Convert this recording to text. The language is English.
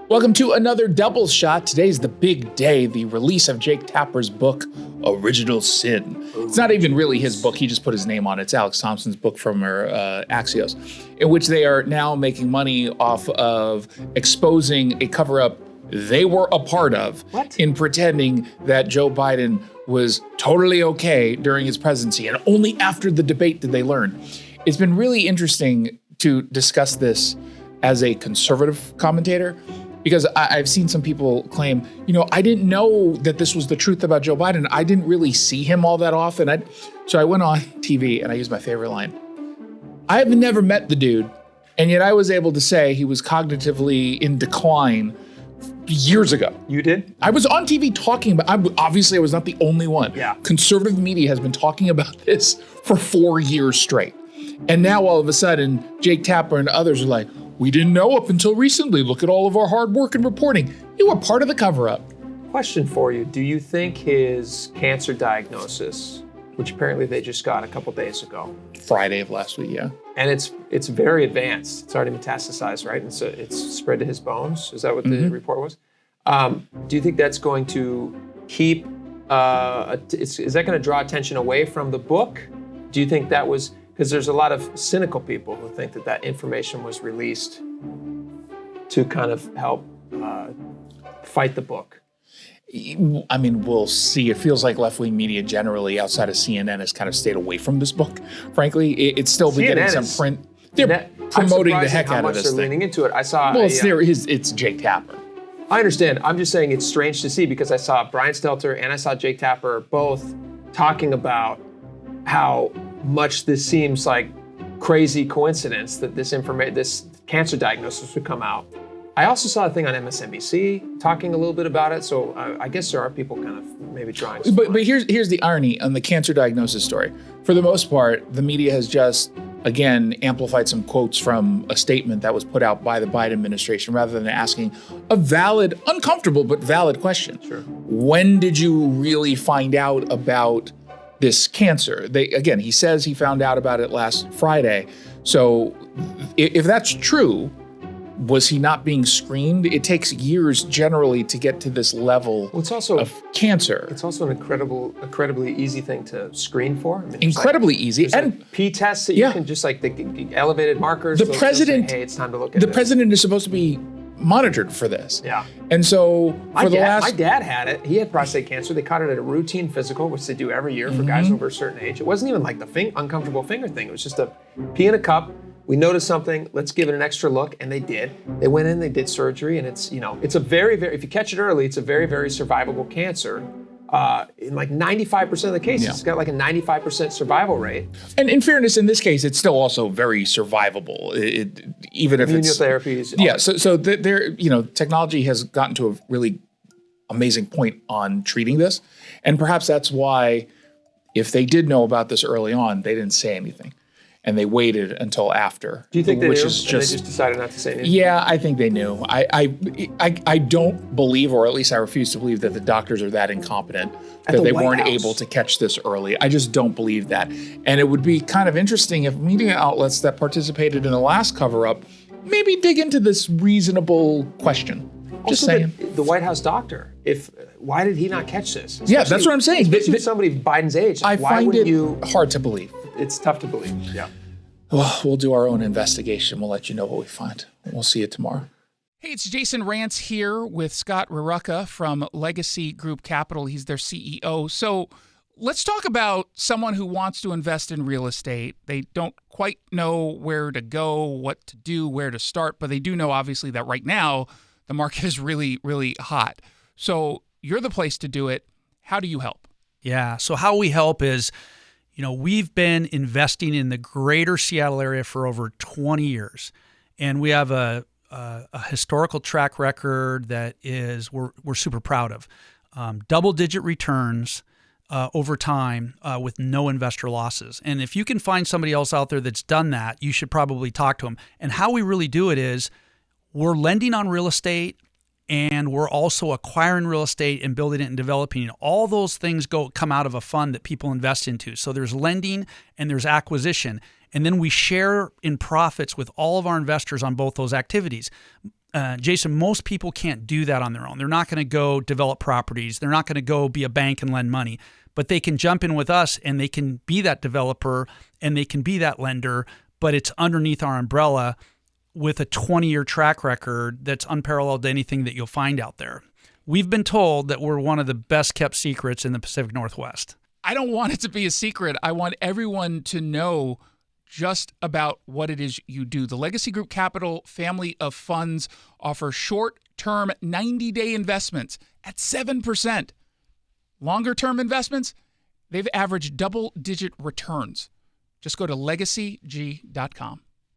Welcome to another double shot. Today's the big day, the release of Jake Tapper's book, Original Sin. It's not even really his book. He just put his name on it. It's Alex Thompson's book from Axios, in which they are now making money off of exposing a cover-up they were a part of in pretending that Joe Biden was totally okay during his presidency. And only after the debate did they learn. It's been really interesting to discuss this as a conservative commentator, because I've seen some people claim, I didn't know that this was the truth about Joe Biden. I didn't really see him all that often. So I went on TV and I used my favorite line. I have never met the dude, and yet I was able to say he was cognitively in decline years ago. You did? I was on TV talking about, obviously I was not the only one. Yeah. Conservative media has been talking about this for 4 years straight. And now all of a sudden, Jake Tapper and others are like, we didn't know up until recently. Look at all of our hard work and reporting. You were part of the cover-up. Question for you. Do you think his cancer diagnosis, which apparently they just got a couple days ago, Friday of last week, yeah. And it's very advanced. It's already metastasized, right? And so it's spread to his bones. Is that what the report was? Do you think that's going to keep, is that going to draw attention away from the book? Do you think that was, because there's a lot of cynical people who think that information was released to kind of help fight the book? I mean, we'll see. It feels like left-wing media generally outside of CNN has kind of stayed away from this book. Frankly, it's still been getting some print. They're promoting the heck out of this thing. They're leaning into it. I saw. Well, it's Jake Tapper. I understand. I'm just saying it's strange to see, because I saw Brian Stelter and I saw Jake Tapper both talking about how much this seems like crazy coincidence that this cancer diagnosis would come out. I also saw a thing on MSNBC talking a little bit about it, so I guess there are people kind of maybe trying. But here's the irony on the cancer diagnosis story. For the most part, the media has just, again, amplified some quotes from a statement that was put out by the Biden administration rather than asking a valid, uncomfortable, but valid question. Sure. When did you really find out about this cancer? He says he found out about it last Friday. So if that's true, was he not being screened? It takes years generally to get to this level of cancer. It's also an incredibly easy thing to screen for. I mean, incredibly easy. And P-tests that you can just the elevated markers. The president, say, hey, it's time to look at the president is supposed to be monitored for this. Yeah. And so my dad had it. He had prostate cancer. They caught it at a routine physical, which they do every year for guys over a certain age. It wasn't even like the uncomfortable finger thing. It was just a pee in a cup. We noticed something, let's give it an extra look, and they did. They went in, they did surgery, and it's a very, very, if you catch it early, it's a very, very survivable cancer. In like 95% of the cases, It's got like a 95% survival rate. And in fairness, in this case, it's still also very survivable, even if it's... Immunotherapies. Yeah, so there, technology has gotten to a really amazing point on treating this, and perhaps that's why, if they did know about this early on, they didn't say anything. And they waited until after. Do you think they knew? They just decided not to say anything? Yeah, I think they knew. I don't believe, or at least I refuse to believe, that the doctors are that incompetent that they weren't able to catch this early. I just don't believe that. And it would be kind of interesting if media outlets that participated in the last cover-up maybe dig into this reasonable question. Just saying. The White House doctor, why did he not catch this? Yeah, that's what I'm saying. Especially somebody Biden's age. I find it hard to believe. It's tough to believe. Yeah. Well, we'll do our own investigation. We'll let you know what we find. We'll see you tomorrow. Hey, it's Jason Rantz here with Scott Rarucka from Legacy Group Capital. He's their CEO. So let's talk about someone who wants to invest in real estate. They don't quite know where to go, what to do, where to start, but they do know, obviously, that right now the market is really, really hot. So you're the place to do it. How do you help? Yeah, so how we help is, we've been investing in the greater Seattle area for over 20 years, and we have a historical track record that we're super proud of. Double-digit returns over time with no investor losses. And if you can find somebody else out there that's done that, you should probably talk to them. And how we really do it is we're lending on real estate, and we're also acquiring real estate and building it and developing it. All those things come out of a fund that people invest into. So there's lending and there's acquisition. and then we share in profits with all of our investors on both those activities. Jason, most people can't do that on their own. They're not going to go develop properties. They're not going to go be a bank and lend money, but they can jump in with us and they can be that developer and they can be that lender, but it's underneath our umbrella with a 20-year track record that's unparalleled to anything that you'll find out there. We've been told that we're one of the best kept secrets in the Pacific Northwest. I don't want it to be a secret. I want everyone to know just about what it is you do. The Legacy Group Capital family of funds offer short-term 90-day investments at 7%. Longer-term investments, they've averaged double-digit returns. Just go to legacyg.com.